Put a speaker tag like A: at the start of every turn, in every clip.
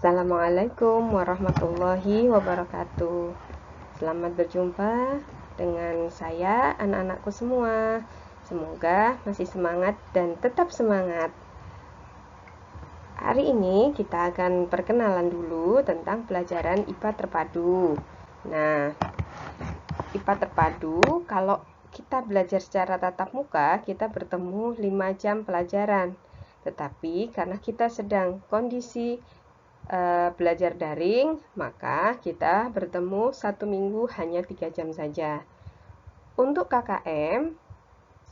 A: Assalamualaikum warahmatullahi wabarakatuh. Selamat berjumpa dengan saya, anak-anakku semua. Semoga masih semangat dan tetap semangat. Hari ini kita akan perkenalan dulu tentang pelajaran IPA terpadu. Nah, IPA terpadu, kalau kita belajar secara tatap muka, kita bertemu 5 jam pelajaran. Tetapi karena kita sedang kondisi belajar daring, maka kita bertemu 1 minggu hanya 3 jam saja. Untuk KKM,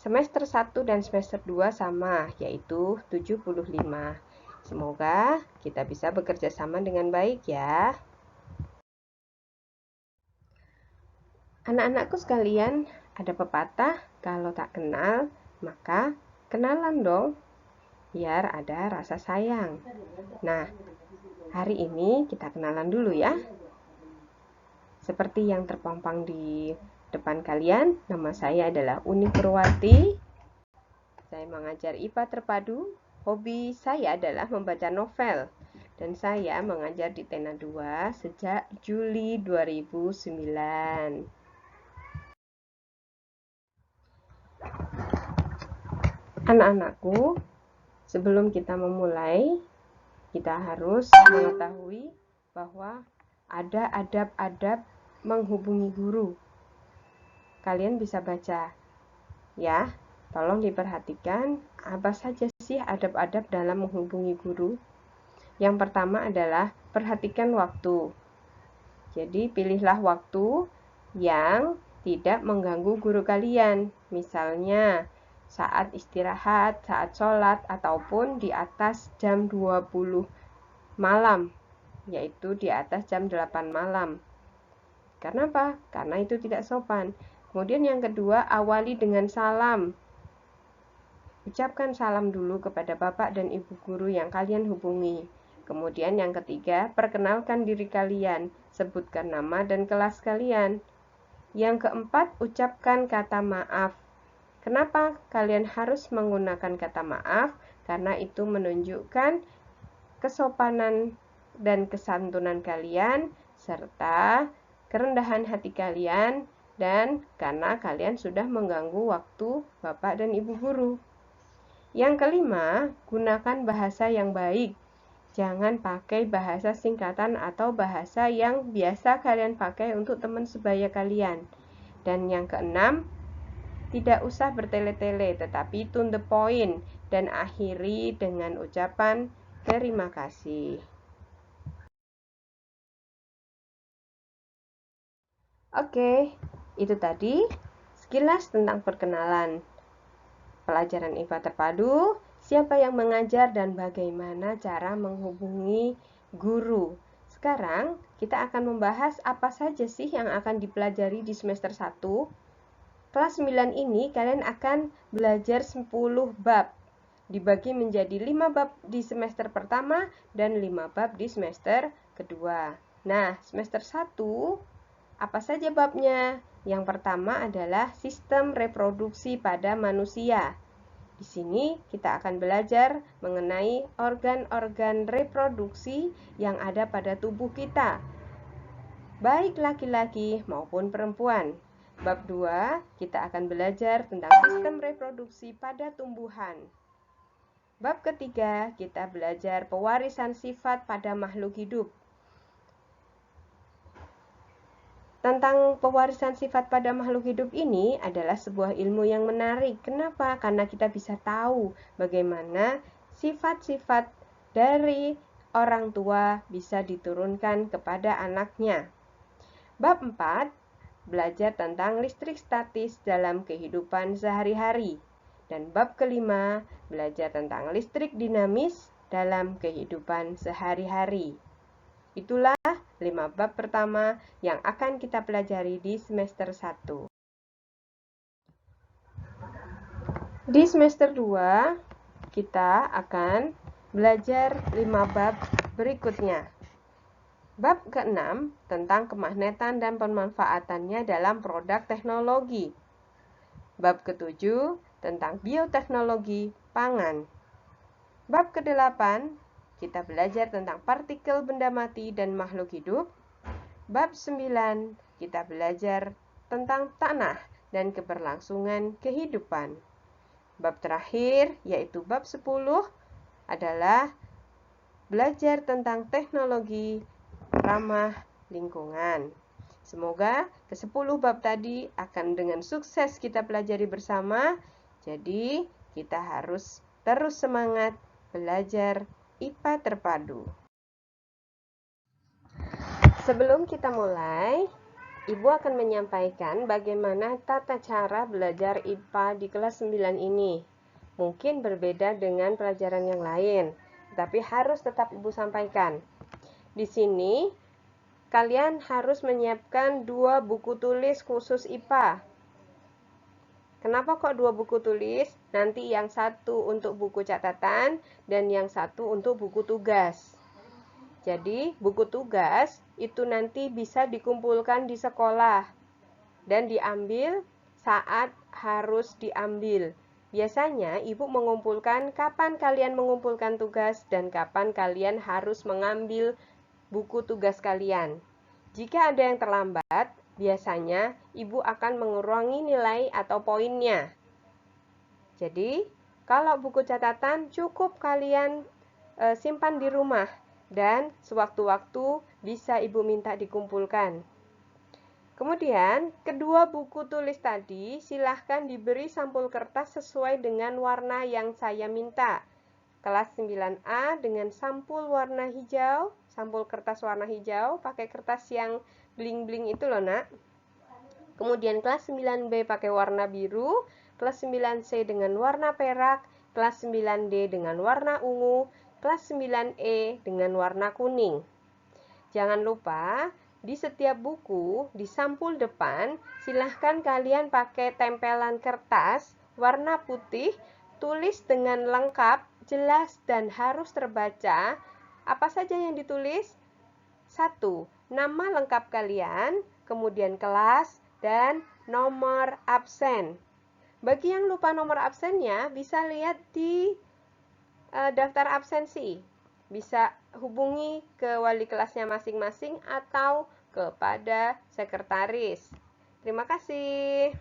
A: semester 1 dan semester 2 sama, yaitu 75. Semoga kita bisa bekerja sama dengan baik ya. Anak-anakku sekalian, ada pepatah, kalau tak kenal, maka kenalan dong, biar ada rasa sayang. Nah, hari ini kita kenalan dulu ya. Seperti yang terpampang di depan kalian, nama saya adalah Uni Purwati. Saya mengajar IPA terpadu. Hobi saya adalah membaca novel. Dan saya mengajar di Tena 2 sejak Juli 2009. Anak-anakku, sebelum kita memulai, kita harus mengetahui bahwa ada adab-adab menghubungi guru. Kalian bisa baca ya, tolong diperhatikan apa saja sih adab-adab dalam menghubungi guru. Yang pertama adalah perhatikan waktu. Jadi pilihlah waktu yang tidak mengganggu guru kalian. Misalnya saat istirahat, saat sholat, ataupun di atas jam 20 malam, yaitu di atas jam 8 malam. Karena apa? Karena itu tidak sopan. Kemudian yang kedua, awali dengan salam. Ucapkan salam dulu kepada bapak dan ibu guru yang kalian hubungi. Kemudian yang ketiga, perkenalkan diri kalian. Sebutkan nama dan kelas kalian. Yang keempat, ucapkan kata maaf. Kenapa kalian harus menggunakan kata maaf? Karena itu menunjukkan kesopanan dan kesantunan kalian, serta kerendahan hati kalian, dan karena kalian sudah mengganggu waktu bapak dan ibu guru. Yang kelima, gunakan bahasa yang baik. Jangan pakai bahasa singkatan atau bahasa yang biasa kalian pakai untuk teman sebaya kalian. Dan yang keenam, tidak usah bertele-tele, tetapi to the point, dan akhiri dengan ucapan terima kasih. Oke, itu tadi sekilas tentang perkenalan pelajaran IPA terpadu, siapa yang mengajar dan bagaimana cara menghubungi guru. Sekarang kita akan membahas apa saja sih yang akan dipelajari di semester 1. Kelas 9 ini kalian akan belajar 10 bab. Dibagi menjadi 5 bab di semester pertama dan 5 bab di semester kedua. Nah, semester 1 apa saja babnya? Yang pertama adalah sistem reproduksi pada manusia. Di sini kita akan belajar mengenai organ-organ reproduksi yang ada pada tubuh kita, baik laki-laki maupun perempuan. Bab 2, kita akan belajar tentang sistem reproduksi pada tumbuhan. Bab ketiga, kita belajar pewarisan sifat pada makhluk hidup. Tentang pewarisan sifat pada makhluk hidup ini adalah sebuah ilmu yang menarik. Kenapa? Karena kita bisa tahu bagaimana sifat-sifat dari orang tua bisa diturunkan kepada anaknya. Bab 4, belajar tentang listrik statis dalam kehidupan sehari-hari. Dan bab kelima, belajar tentang listrik dinamis dalam kehidupan sehari-hari. Itulah 5 bab pertama yang akan kita pelajari di semester 1. Di semester 2, kita akan belajar 5 bab berikutnya. Bab ke-6 tentang kemagnetan dan pemanfaatannya dalam produk teknologi. Bab ke-7 tentang bioteknologi pangan. Bab ke-8 kita belajar tentang partikel benda mati dan makhluk hidup. Bab 9, kita belajar tentang tanah dan keberlangsungan kehidupan. Bab terakhir, yaitu bab 10, adalah belajar tentang teknologi ramah lingkungan. Semoga ke-10 bab tadi akan dengan sukses kita pelajari bersama. Jadi, kita harus terus semangat belajar IPA terpadu. Sebelum kita mulai, Ibu akan menyampaikan bagaimana tata cara belajar IPA di kelas 9 ini. Mungkin berbeda dengan pelajaran yang lain, tapi harus tetap Ibu sampaikan. Di sini, kalian harus menyiapkan 2 buku tulis khusus IPA. Kenapa kok 2 buku tulis? Nanti yang satu untuk buku catatan dan yang satu untuk buku tugas. Jadi, buku tugas itu nanti bisa dikumpulkan di sekolah dan diambil saat harus diambil. Biasanya, Ibu mengumpulkan kapan kalian mengumpulkan tugas dan kapan kalian harus mengambil buku tugas kalian. Jika ada yang terlambat, biasanya Ibu akan mengurangi nilai atau poinnya. Jadi, kalau buku catatan cukup kalian simpan di rumah dan sewaktu-waktu bisa Ibu minta dikumpulkan. Kemudian, kedua buku tulis tadi silahkan diberi sampul kertas sesuai dengan warna yang saya minta. Kelas 9A dengan sampul warna hijau, sampul kertas warna hijau, pakai kertas yang bling-bling itu loh nak. Kemudian kelas 9B pakai warna biru, kelas 9C dengan warna perak, kelas 9D dengan warna ungu, kelas 9E dengan warna kuning. Jangan lupa, di setiap buku, di sampul depan, silahkan kalian pakai tempelan kertas warna putih, tulis dengan lengkap, jelas dan harus terbaca. Apa saja yang ditulis? 1. Nama lengkap kalian, kemudian kelas, dan nomor absen. Bagi yang lupa nomor absennya, bisa lihat di daftar absensi. Bisa hubungi ke wali kelasnya masing-masing atau kepada sekretaris. Terima kasih.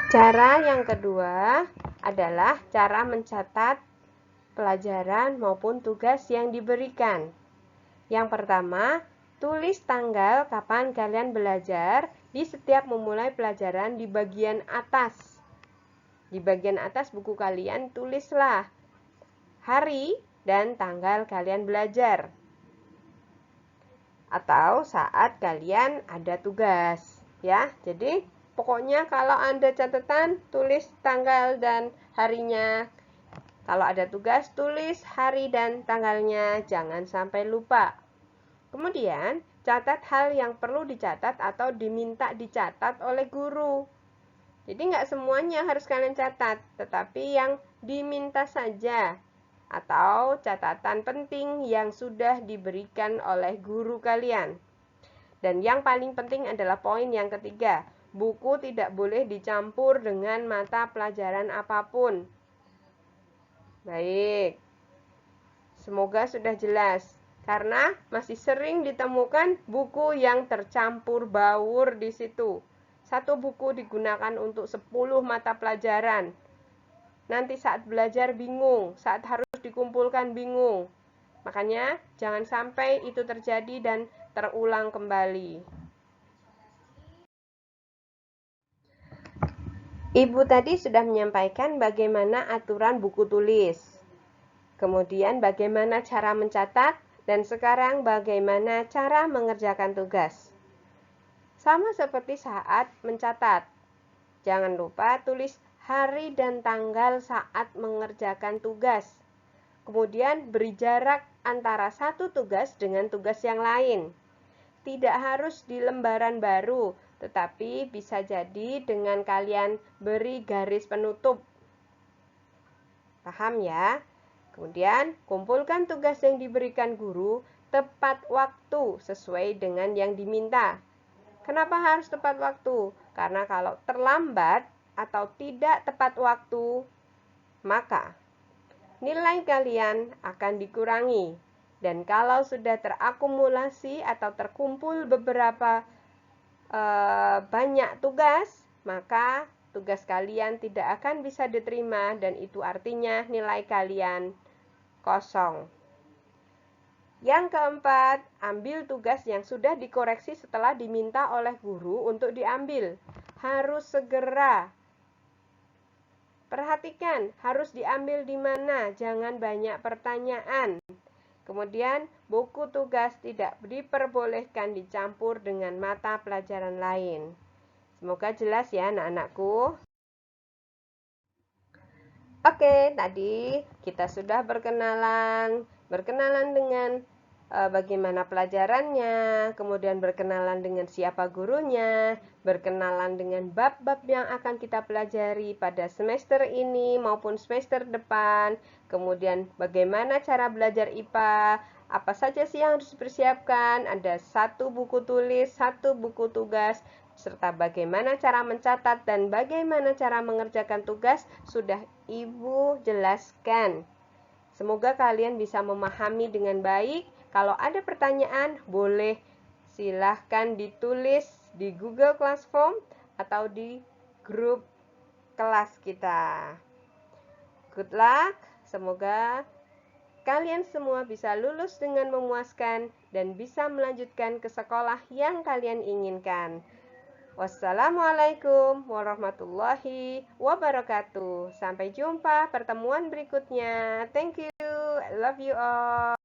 A: Cara yang kedua adalah cara mencatat pelajaran maupun tugas yang diberikan. Yang pertama, tulis tanggal kapan kalian belajar di setiap memulai pelajaran di bagian atas. Di bagian atas buku kalian tulislah hari dan tanggal kalian belajar. Atau saat kalian ada tugas, ya. Jadi, pokoknya kalau ada catatan, tulis tanggal dan harinya. Kalau ada tugas, tulis hari dan tanggalnya, jangan sampai lupa. Kemudian, catat hal yang perlu dicatat atau diminta dicatat oleh guru. Jadi, nggak semuanya harus kalian catat, tetapi yang diminta saja. Atau catatan penting yang sudah diberikan oleh guru kalian. Dan yang paling penting adalah poin yang ketiga. Buku tidak boleh dicampur dengan mata pelajaran apapun. Baik, semoga sudah jelas. Karena masih sering ditemukan buku yang tercampur baur di situ. Satu buku digunakan untuk 10 mata pelajaran. Nanti saat belajar bingung, saat harus dikumpulkan bingung. Makanya jangan sampai itu terjadi dan terulang kembali. Ibu tadi sudah menyampaikan bagaimana aturan buku tulis. Kemudian bagaimana cara mencatat dan sekarang bagaimana cara mengerjakan tugas. Sama seperti saat mencatat. Jangan lupa tulis hari dan tanggal saat mengerjakan tugas. Kemudian beri jarak antara satu tugas dengan tugas yang lain. Tidak harus di lembaran baru, tetapi bisa jadi dengan kalian beri garis penutup. Paham ya? Kemudian kumpulkan tugas yang diberikan guru tepat waktu sesuai dengan yang diminta. Kenapa harus tepat waktu? Karena kalau terlambat atau tidak tepat waktu, maka nilai kalian akan dikurangi. Dan kalau sudah terakumulasi atau terkumpul beberapa banyak tugas, maka tugas kalian tidak akan bisa diterima dan itu artinya nilai kalian kosong. Yang keempat, ambil tugas yang sudah dikoreksi setelah diminta oleh guru untuk diambil. Harus segera. Perhatikan, harus diambil di mana, jangan banyak pertanyaan. Kemudian, buku tugas tidak diperbolehkan dicampur dengan mata pelajaran lain. Semoga jelas ya anak-anakku. Oke, tadi kita sudah berkenalan dengan bagaimana pelajarannya, kemudian berkenalan dengan siapa gurunya, berkenalan dengan bab-bab yang akan kita pelajari pada semester ini maupun semester depan, kemudian bagaimana cara belajar IPA, apa saja sih yang harus dipersiapkan, ada 1 buku tulis, 1 buku tugas, serta bagaimana cara mencatat dan bagaimana cara mengerjakan tugas sudah Ibu jelaskan. Semoga kalian bisa memahami dengan baik. Kalau ada pertanyaan, boleh silahkan ditulis di Google Classroom atau di grup kelas kita. Good luck, semoga kalian semua bisa lulus dengan memuaskan dan bisa melanjutkan ke sekolah yang kalian inginkan. Wassalamualaikum warahmatullahi wabarakatuh. Sampai jumpa pertemuan berikutnya. Thank you. I love you all.